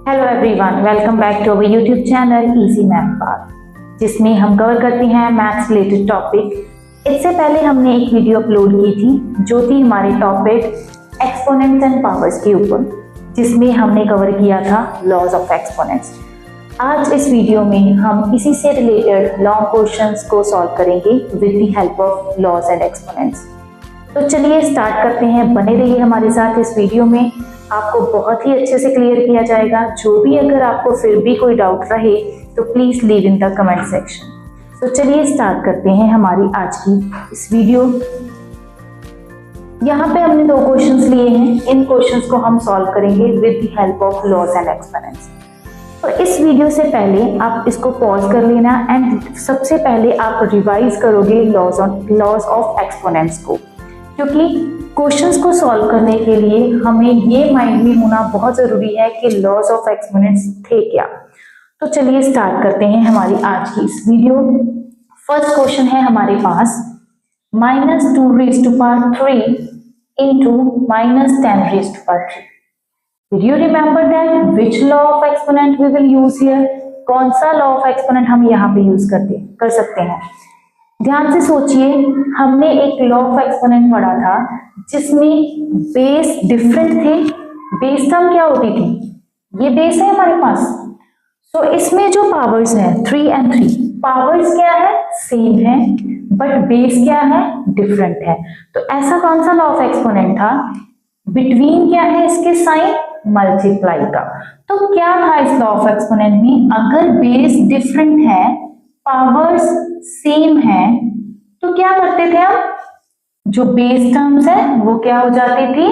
Hello everyone, welcome back to our YouTube channel easy math path, जिसमें हम cover करते हैं मैथ्स रिलेटेड टॉपिक। इससे पहले हमने एक वीडियो अपलोड की थी जो थी हमारे टॉपिक एक्सपोनेंट्स एंड पावर्स के ऊपर, जिसमें हमने कवर किया था लॉज ऑफ एक्सपोनेंट्स। आज इस वीडियो में हम इसी से रिलेटेड लॉन्ग क्वेश्चंस को सॉल्व करेंगे with the help of laws and exponents. तो चलिए स्टार्ट करते हैं, बने रहिए हमारे साथ। इस वीडियो में आपको बहुत ही अच्छे से क्लियर किया जाएगा। जो भी अगर आपको फिर भी कोई डाउट रहे तो please leave in the comment section. तो चलिए स्टार्ट करते हैं हमारी आज की इस वीडियो। यहाँ पे हमने दो क्वेश्चंस लिए हैं, इन क्वेश्चंस को हम सॉल्व करेंगे with the help of laws and exponents. तो इस वीडियो से पहले आप इसको पॉज कर लेना एंड सबसे पहले आप रिवाइज करोगे लॉज ऑफ एक्सपोनेंट्स को, क्योंकि क्वेश्चंस को सॉल्व करने के लिए हमें ये माइंड में होना बहुत जरूरी है कि लॉज ऑफ एक्सपोनेंट्स थे क्या। तो चलिए स्टार्ट करते हैं हमारी आज की इस वीडियो। फर्स्ट क्वेश्चन है हमारे पास -2⁻³ into -10⁻³। Did you remember that which law of exponent we will use here? कौन सा लॉ ऑफ एक्सपोनेंट हम यहाँ पे यूज कर सकते हैं? ध्यान से सोचिए, हमने एक लॉ ऑफ एक्सपोनेंट पढ़ा था जिसमें बेस डिफरेंट थे। बेस टर्म क्या होती थी? ये बेस है हमारे पास। सो इसमें जो पावर्स हैं 3 and 3, पावर्स क्या है? सेम है, बट बेस क्या है? डिफरेंट है। तो ऐसा कौन सा लॉ ऑफ एक्सपोनेंट था? बिटवीन क्या है इसके साइन? मल्टीप्लाई का। तो क्या था इस लॉ ऑफ एक्सपोनेंट में? अगर बेस डिफरेंट है, पावर्स सेम है, तो क्या करते थे हम? जो बेस टर्म्स है वो क्या हो जाती थी?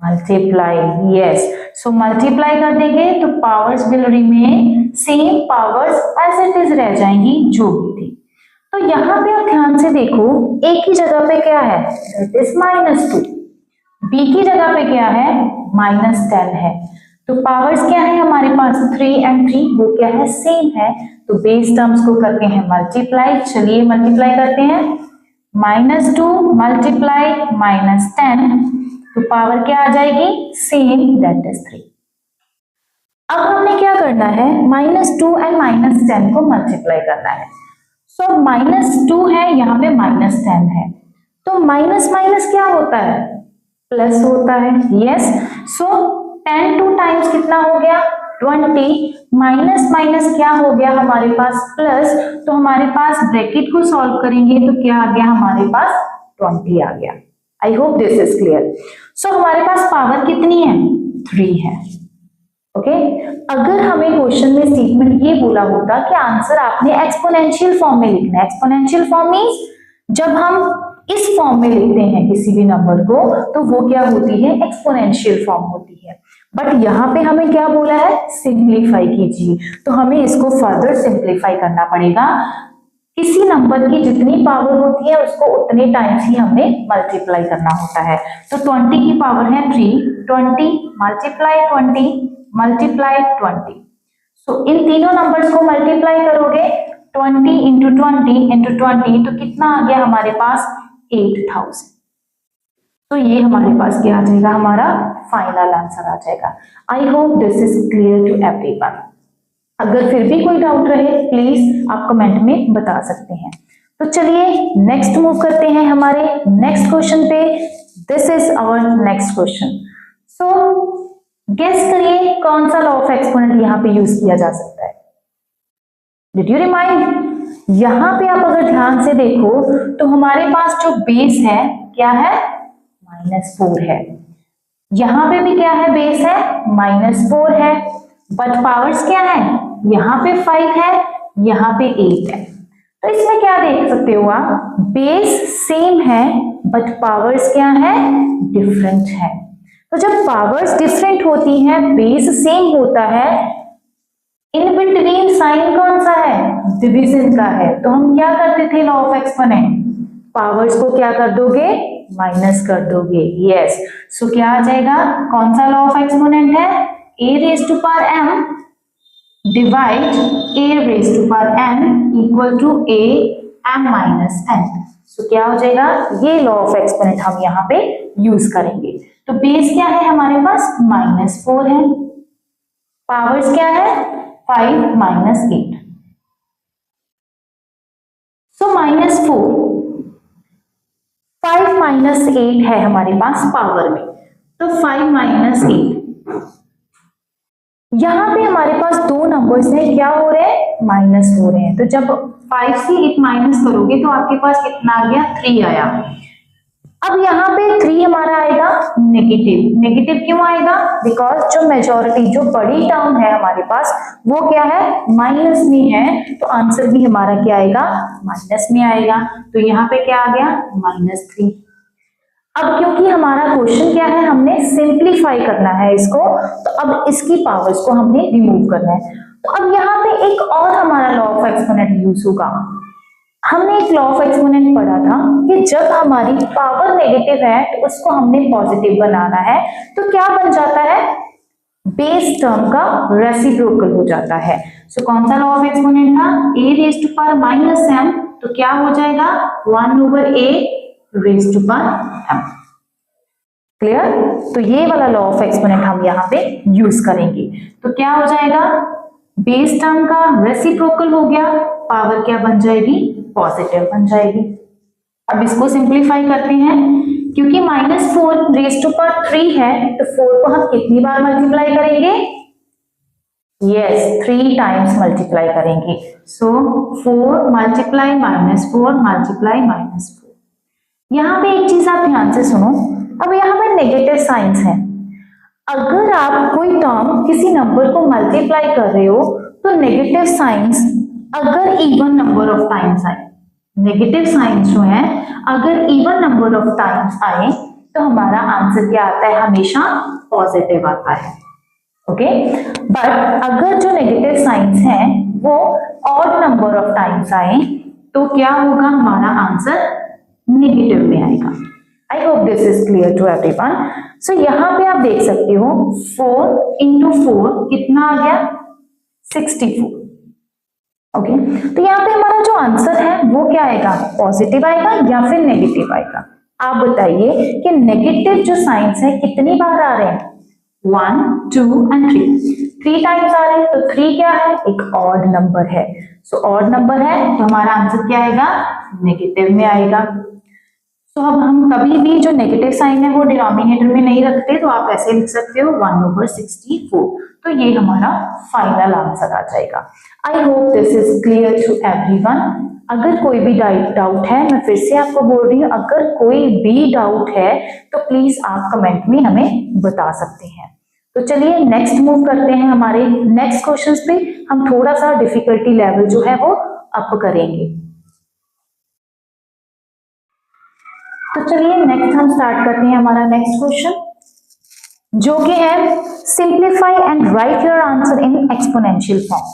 मल्टीप्लाई। यस, सो मल्टीप्लाई कर देंगे तो powers will remain same, powers as it is रह जाएंगी जो भी थी। तो यहाँ पे आप ध्यान से देखो, एक ही जगह पे क्या है? That is -2। बी की जगह पे क्या है? -10 है। तो पावर्स क्या है हमारे पास? 3 and 3, वो क्या है? सेम है। तो बेस टर्म्स को करते हैं मल्टीप्लाई। चलिए मल्टीप्लाई करते हैं। -2 मल्टीप्लाई -10, तो पावर क्या आ जाएगी? Same, that is 3। अब हमने क्या करना है? -2 and -10 को मल्टीप्लाई करना है। सो -2 है, यहाँ पे -10 है, तो माइनस माइनस क्या होता है? प्लस होता है। यस, सो 10 2 टाइम्स कितना हो गया? 20। माइनस माइनस क्या हो गया हमारे पास? प्लस। तो हमारे पास ब्रैकेट को सॉल्व करेंगे तो क्या आ गया हमारे पास? 20 आ गया। I hope this is clear. So हमारे पास पावर कितनी है? 3 है। ओके, अगर हमें क्वेश्चन में स्टेटमेंट ये बोला होता कि आंसर आपने एक्सपोनेंशियल फॉर्म में लिखना है। एक्सपोनेंशियल फॉर्म मींस जब हम इस फॉर्म में लिखते हैं किसी भी नंबर को तो वो क्या होती है? एक्सपोनेंशियल फॉर्म होती है। बट यहाँ पे हमें क्या बोला है? सिंप्लीफाई कीजिए। तो हमें इसको फर्दर सिंप्लीफाई करना पड़ेगा। किसी नंबर की जितनी पावर होती है उसको उतने टाइम्स ही हमें मल्टीप्लाई करना होता है। तो 20 की पावर है 3, 20 मल्टीप्लाई 20 मल्टीप्लाई 20। सो इन तीनों नंबर्स को मल्टीप्लाई करोगे 20 इंटू 20 इंटू 20, तो कितना आ गया हमारे पास? 8000। तो ये हमारे पास क्या आ जाएगा? हमारा फाइनल आंसर आ जाएगा। I hope this is clear to everyone. अगर फिर भी कोई डाउट रहे प्लीज आप कमेंट में बता सकते हैं। तो चलिए नेक्स्ट मूव करते हैं हमारे नेक्स्ट क्वेश्चन पे। This is our next question. So guess करिए कौन सा लॉ ऑफ एक्सपोनेंट यहाँ पे यूज किया जा सकता है? Did you remind? यहाँ पे आप अगर ध्यान से देखो तो हमारे पास जो बेस है क्या है? -4 है। यहाँ पे भी क्या है? बेस है -4 है, बट पावर्स क्या है? यहाँ पे 5 है, यहाँ पे 8 है। तो इसमें क्या देख सकते हो आप? बेस सेम है बट पावर्स क्या है? डिफरेंट है। तो जब पावर्स डिफरेंट होती हैं, बेस सेम होता है, इन बिटवीन साइन कौन सा है? डिवीजन का है। तो हम क्या करते थे लॉ ऑफ एक्सपोनेंट? पावर्स को क्या कर दोगे? माइनस कर दोगे। यस, सो क्या आ जाएगा? कौन सा लॉ ऑफ एक्सपोनेंट है? a⁻m divide a⁻n equal to am-n। सो क्या हो जाएगा? ये लॉ ऑफ एक्सपोनेंट हम यहाँ पे यूज करेंगे। तो बेस क्या है हमारे पास? -4 है। पावर्स क्या है 5 माइनस 8, सो -4, 5 माइनस 8 है हमारे पास पावर में, तो 5 माइनस 8, यहां पे हमारे पास दो नंबर्स हैं, क्या हो रहे हैं माइनस हो रहे हैं, तो जब 5 से 8 माइनस करोगे तो आपके पास कितना आ गया 3 आया। अब यहाँ पे 3 हमारा आएगा नेगेटिव, नेगेटिव क्यों आएगा, बिकॉज जो मेजॉरिटी जो बड़ी टर्म है हमारे पास वो क्या है माइनस में है, तो आंसर भी हमारा क्या आएगा माइनस में आएगा, तो यहाँ पे क्या आ गया -3। अब क्योंकि हमारा क्वेश्चन क्या है हमने सिंप्लीफाई करना है इसको, तो अब इसकी पावर्स को हमने रिमूव करना है, तो अब यहाँ पे एक और हमारा लॉ ऑफ एक्सपोनेंट यूज होगा। हमने एक लॉ ऑफ एक्सपोनेंट पढ़ा था कि जब हमारी पावर नेगेटिव है तो उसको हमने पॉजिटिव बनाना है, तो क्या बन जाता है बेस टर्म का रेसिप्रोकल हो जाता है। सो कौन सा लॉ ऑफ एक्सपोनेंट था a raise to power -m, तो क्या हो जाएगा 1/a raise to power m। Clear, तो ये वाला लॉ ऑफ एक्सपोनेंट हम यहाँ पे यूज करेंगे, तो क्या हो जाएगा बेस टर्म का रेसिप्रोकल हो गया, पावर क्या बन जाएगी पॉजिटिव बन जाएगी। अब इसको सिंप्लीफाई करते हैं, क्योंकि -4 रेज़ टू पावर 3 है, तो 4 को हम कितनी बार मल्टीप्लाई करेंगे, यस 3 टाइम्स मल्टीप्लाई करेंगे, सो 4 मल्टीप्लाई -4 मल्टीप्लाई -4। यहाँ पे एक चीज आप ध्यान से सुनो, अब यहाँ पे नेगेटिव साइंस है, अगर आप कोई टर्म किसी नंबर को मल्टीप्लाई कर रहे हो तो नेगेटिव साइंस अगर इवन नंबर ऑफ टाइम्स आए, नेगेटिव साइंस जो है अगर इवन नंबर ऑफ टाइम्स आए तो हमारा आंसर क्या आता है हमेशा पॉजिटिव आता है, ओके। बट अगर जो नेगेटिव साइंस है वो ऑड नंबर ऑफ टाइम्स आए तो क्या होगा हमारा आंसर नेगेटिव में आएगा। I hope this is clear to everyone. So यहाँ पे आप देख सकते हो 4 into 4 कितना आ गया 64, ओके। तो यहाँ पे हमारा जो आंसर है वो क्या आएगा पॉजिटिव आएगा या फिर नेगेटिव आएगा, आप बताइए कि नेगेटिव जो साइंस है कितनी बार आ रहे हैं 1 2 and 3 टाइम्स आ रहे हैं, तो 3 क्या है एक ऑड नंबर है, सो ऑड नंबर है तो हमारा आंसर क्या आएगा नेगेटिव में आएगा। तो अब हम कभी भी जो नेगेटिव साइन है वो डिनोमिनेटर में नहीं रखते, तो आप ऐसे लिख सकते हो 1/64, तो ये हमारा फाइनल आंसर आ जाएगा। I hope this is clear to everyone. अगर कोई भी डाउट है, मैं फिर से आपको बोल रही हूँ, अगर कोई भी डाउट है तो प्लीज आप कमेंट में हमें बता सकते हैं। तो चलिए नेक्स्ट मूव करते हैं, हमारे नेक्स्ट क्वेश्चंस पे हम थोड़ा सा डिफिकल्टी लेवल जो है वो अप करेंगे। तो चलिए नेक्स्ट हम स्टार्ट करते हैं हमारा नेक्स्ट क्वेश्चन, जो कि है simplify and right your answer in exponential form.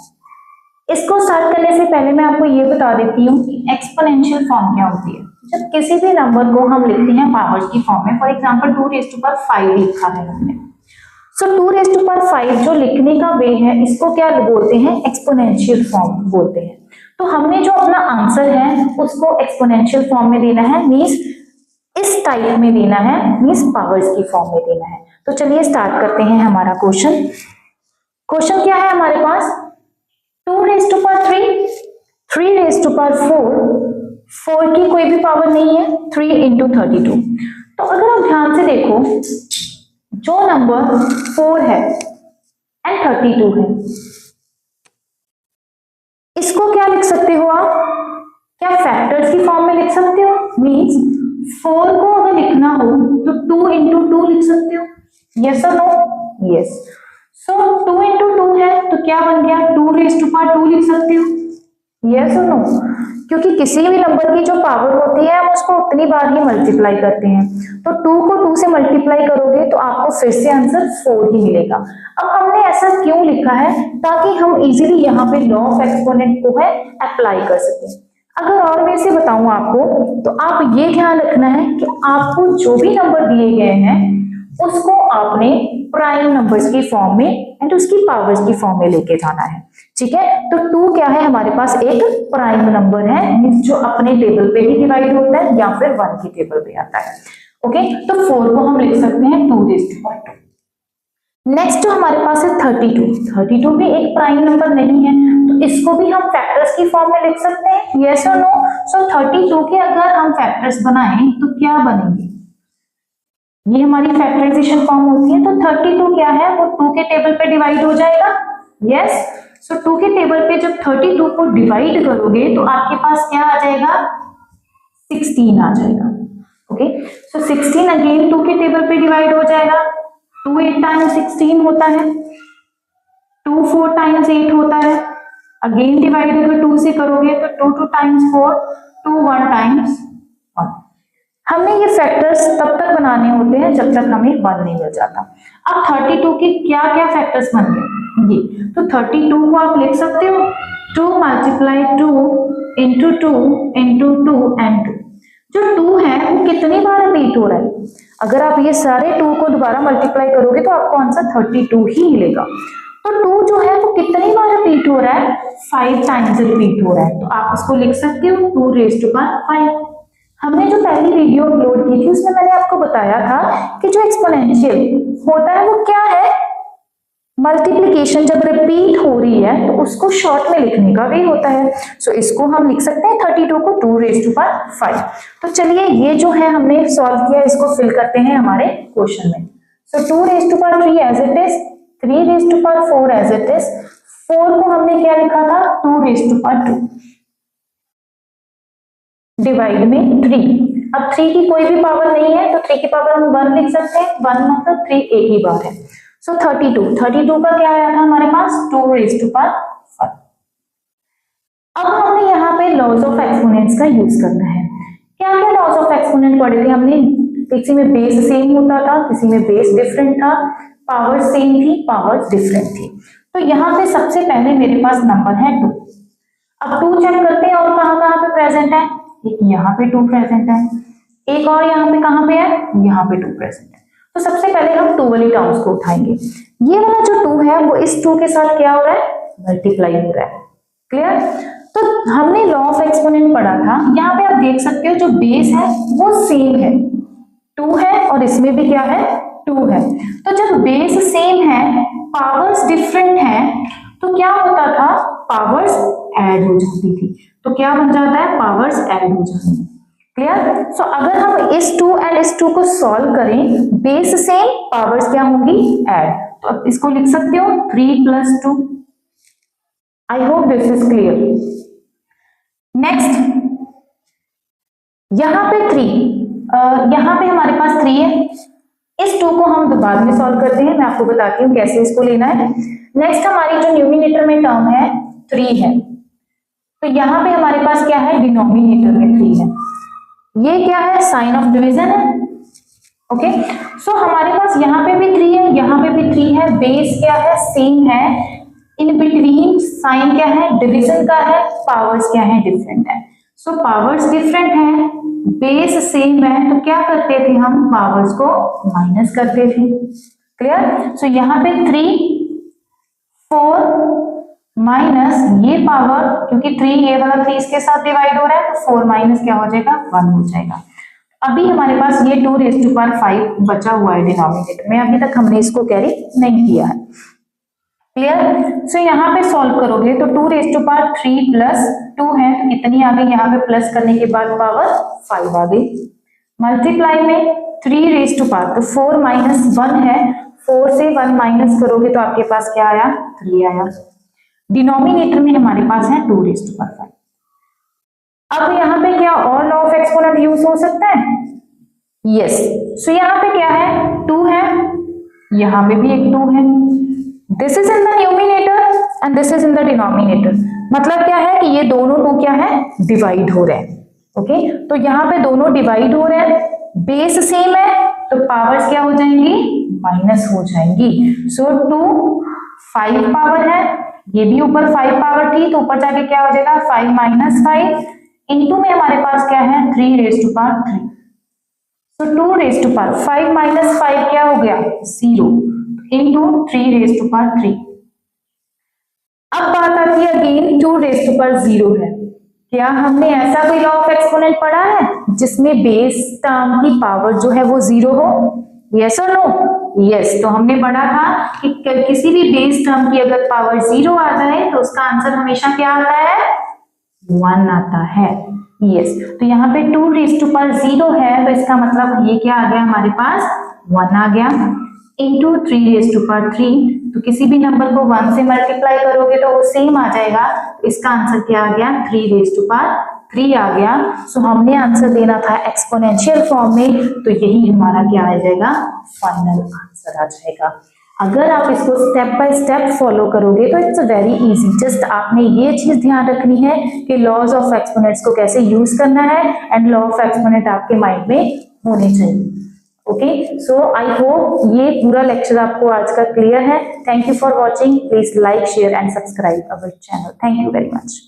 इसको स्टार्ट करने से पहले मैं आपको ये बता देती हूँ कि एक्सपोनेंशियल फॉर्म क्या होती है। जब किसी भी नंबर को हम लिखते हैं पावर्स की फॉर्म में, फॉर एग्जांपल 2⁵ लिखा है हमने, सो 2⁵ जो लिखने का वे है इसको क्या बोलते हैं एक्सपोनेंशियल फॉर्म बोलते हैं। तो हमने जो अपना आंसर है उसको एक्सपोनेंशियल फॉर्म में देना है, मींस इस टाइप में देना है, मींस पावर्स की फॉर्म में देना है। तो चलिए स्टार्ट करते हैं हमारा क्वेश्चन। क्वेश्चन क्या है हमारे पास 2⁵3 3⁴ 4 की कोई भी पावर नहीं है, 3 into 32। तो अगर आप ध्यान से देखो जो नंबर 4 है एंड 32 है, इसको क्या लिख सकते हो आप, क्या फैक्टर्स की फॉर्म में लिख सकते हो, मींस 4 को अगर लिखना हो तो 2 into 2 लिख सकते हो, यस और नो, यस। सो 2 into 2 है तो क्या बन गया 2⁵2 लिख सकते हो, यस और नो, क्योंकि किसी भी नंबर की जो पावर होती है हम उसको उतनी बार ही मल्टीप्लाई करते हैं, तो 2 को 2 से मल्टीप्लाई करोगे तो आपको फिर से आंसर 4 ही मिलेगा। अब हमने ऐसा क्यों लिखा है, ताकि हम इजीली यहाँ पे लॉ ऑफ एक्सपोनेंट को है अप्लाई कर सकें। अगर और वे से बताऊं आपको, तो आप ये ध्यान रखना है कि आपको जो भी नंबर दिए गए हैं उसको आपने प्राइम नंबर्स की फॉर्म में एंड उसकी पावर्स की फॉर्म में लेके जाना है, ठीक है। तो 2 क्या है हमारे पास एक प्राइम नंबर है जो अपने टेबल पे ही डिवाइड होता है या फिर 1 की टेबल पे आता है, ओके। तो 4 को हम लिख सकते हैं 2⁵2। नेक्स्ट जो हमारे पास है 32 भी एक प्राइम नंबर नहीं है, तो इसको भी हम फैक्टर्स की फॉर्म में लिख सकते हैं, यस और नो। सो 32 के अगर हम फैक्टर्स बनाएं तो क्या बनेंगे, ये हमारी फैक्टराइजेशन फॉर्म होती है। तो 32 क्या है, वो 2 के टेबल पे डिवाइड हो जाएगा, यस। सो 2 के टेबल पे जब 32 को डिवाइड करोगे तो आपके पास क्या आ जाएगा, 16 आ जाएगा। ओके, सो 16 अगेन 2 के टेबल पे डिवाइड हो जाएगा, 2 8 टाइम्स 16 होता है, 2 4 टाइम्स 8 होता है, अगेन डिवाइड अगर 2 से करोगे तो 2 2 टाइम्स 4, 2 1 टाइम्स 1। हमने ये फैक्टर्स तब तक बनाने होते हैं जब तक हमें 1 नहीं मिल जाता। अब 32 के क्या क्या फैक्टर्स बन गए, ये तो 32 को आप लिख सकते हो 2 मल्टीप्लाई 2 इंटू 2 इंटू 2 एंड 2। जो 2 है वो कितनी बार रिपीट हो रहा है, अगर आप ये सारे 2 को दोबारा मल्टीप्लाई करोगे तो आपको आंसर 32 ही मिलेगा। तो 2 जो है वो कितनी बार रिपीट हो रहा है, 5 टाइम्स रिपीट हो रहा है, तो आप इसको लिख सकते हो 2 रेज़ टू पावर 5। हमने जो पहली वीडियो अपलोड की थी उसमें मैंने आपको बताया था कि जो एक्सपोनेंशियल होता है वो क्या है, मल्टीप्लिकेशन जब रिपीट हो रही है तो उसको शॉर्ट में लिखने का भी होता है। सो इसको हम लिख सकते हैं 32 को 2 रेज़ टू पावर 5। तो चलिए ये जो है हमने सॉल्व किया, इसको फिल करते हैं हमारे क्वेश्चन में। So 2 raise to power 3 as it is, 3 raise to power 4 as it is, 4 को हमने क्या लिखा था 2 रेज़ टू पावर 2, डिवाइड में 3। अब 3 की कोई भी पावर नहीं है तो 3 की पावर हम 1 लिख सकते हैं, 1 मतलब 3 एक ही बार है। सो 32 का क्या आया था हमारे पास 2 रेज़ टू पावर 5। अब हमें यहाँ पे लॉज ऑफ एक्सपोनेंट्स का यूज करना है। क्या क्या लॉज ऑफ एक्सपोनेंट पढ़े थे हमने, किसी में बेस सेम होता था, किसी में बेस डिफरेंट था, पावर सेम थी, पावर डिफरेंट थी। तो यहाँ पे सबसे पहले मेरे पास नंबर है 2। अब 2 चेक करते हैं और कहाँ कहाँ पे प्रेजेंट है, एक यहाँ पे 2 प्रेजेंट है, एक और यहाँ पे कहाँ पे है, यहाँ पे 2 प्रेजेंट है। तो सबसे पहले हम 2 वाली टर्म्स को उठाएंगे। ये वाला जो 2 है वो इस 2 के साथ क्या हो रहा है, मल्टीप्लाई हो रहा है, क्लियर। तो हमने लॉ ऑफ एक्सपोनेंट पढ़ा था, यहाँ पे आप देख सकते हो जो बेस है वो सेम है, 2 है और इसमें भी क्या है 2 है। तो जब बेस सेम है, पावर्स डिफरेंट है, तो क्या होता था, पावर्स ऐड हो जाती थी। तो क्या बन जाता है, पावर्स ऐड हो जाती है, क्लियर। सो अगर हम इस 2 एंड इस 2 को सॉल्व करें, बेस सेम, पावर्स क्या होंगी ऐड, तो अब इसको लिख सकते हो 3 + 2। आई hope this is clear. Next यहाँ पे 3, यहाँ पे हमारे पास 3 है, इस 2 को हम बाद में सॉल्व करते हैं, मैं आपको बताती हूँ कैसे इसको लेना है। नेक्स्ट हमारी जो न्यूमिनेटर में टर्म है 3 है, तो यहाँ पे हमारे पास क्या है, डिनोमिनेटर में 3 है, ये क्या है, साइन ऑफ डिवीजन है। ओके, सो हमारे पास यहाँ पे भी 3 है, यहाँ पे भी 3 है, बेस क्या है, सेम है, इन बिटवीन साइन क्या है, डिवीजन का है, पावर्स क्या है, डिफरेंट है। सो पावर्स डिफरेंट है, बेस सेम है, तो क्या करते थे हम, पावर्स को माइनस करते थे, क्लियर। सो यहाँ पे 3 4 माइनस ये पावर, क्योंकि 3 ये वाला 3 इसके साथ डिवाइड हो रहा है, तो 4 माइनस क्या हो जाएगा, 1 हो जाएगा। अभी हमारे पास ये 2 रेज़ टू पावर 5 बचा हुआ है डिनोमिनेटर में, अभी तक हमने इसको कैरी नहीं किया है, क्लियर। सो यहाँ पे सॉल्व करोगे तो 2 रेज़ टू पावर 3 + 2 है, तो कितनी आ गई, यहाँ पे प्लस करने के बाद पावर 5 आ गई, मल्टीप्लाई में 3 रेज़ टू पावर, तो 4 - 1 है, 4 से 1 माइनस करोगे तो आपके पास क्या आया, 3 आया। डिनोमिनेटर में हमारे पास है 2 रेज़ टू पावर 5। अब यहाँ पे क्या और लॉ ऑफ एक्सपोनेंट यूज हो सकता है, यस। सो यहाँ पे क्या है, 2 है, यहाँ पे भी एक 2 है, this is in the numerator and this is in the denominator. मतलब क्या है कि ये दोनों 2 क्या है, डिवाइड हो रहे हैं। ओके, तो यहाँ पे दोनों डिवाइड हो रहे हैं, बेस सेम है, तो पावर्स क्या हो जाएंगी, माइनस हो जाएंगी। सो 2 5 पावर है, ये भी ऊपर 5 पावर थी, तो ऊपर जाके क्या हो जाएगा, 5 - 5 इनटू में हमारे पास क्या है, 3 raise to power 3। So 2 raise to power 5 - 5 क्या हो गया, 0 इनटू 3 रेज़ टू पावर 3। अब बात आती है अगेन 2 रेज़ टू पावर 0 है। क्या हमने ऐसा कोई लॉ ऑफ एक्सपोनेंट पढ़ा है जिसमें बेस टर्म की पावर जो है वो 0 हो, यस और नो। यस, तो हमने पढ़ा था कि किसी भी बेस टर्म की अगर पावर 0 आ जाए तो उसका आंसर हमेशा क्या आता है, 1 आता है। यस, तो यहाँ पे 2 रेज़ टू पावर 0 है, तो इसका मतलब ये क्या आ गया हमारे पास, 1 आ गया, इंटू 3 रेज़ टू पावर 3, तो किसी भी नंबर को 1 से मल्टीप्लाई करोगे तो वो सेम आ जाएगा, तो इसका आंसर क्या आ गया, 3 रेज़ टू पावर 3 आ गया। सो हमने आंसर देना था एक्सपोनेंशियल फॉर्म में, तो यही हमारा क्या आ जाएगा, फाइनल आंसर आ जाएगा। अगर आप इसको स्टेप बाय स्टेप फॉलो करोगे तो इट्स वेरी इजी, जस्ट आपने ये चीज ध्यान रखनी है कि लॉज ऑफ एक्सपोनेंट्स को कैसे यूज करना है, एंड लॉ ऑफ एक्सपोनेंट आपके माइंड में होने चाहिए। ओके, सो आई होप ये पूरा लेक्चर आपको आज का क्लियर है। Thank you for watching, please like share and subscribe our channel. Thank you very much.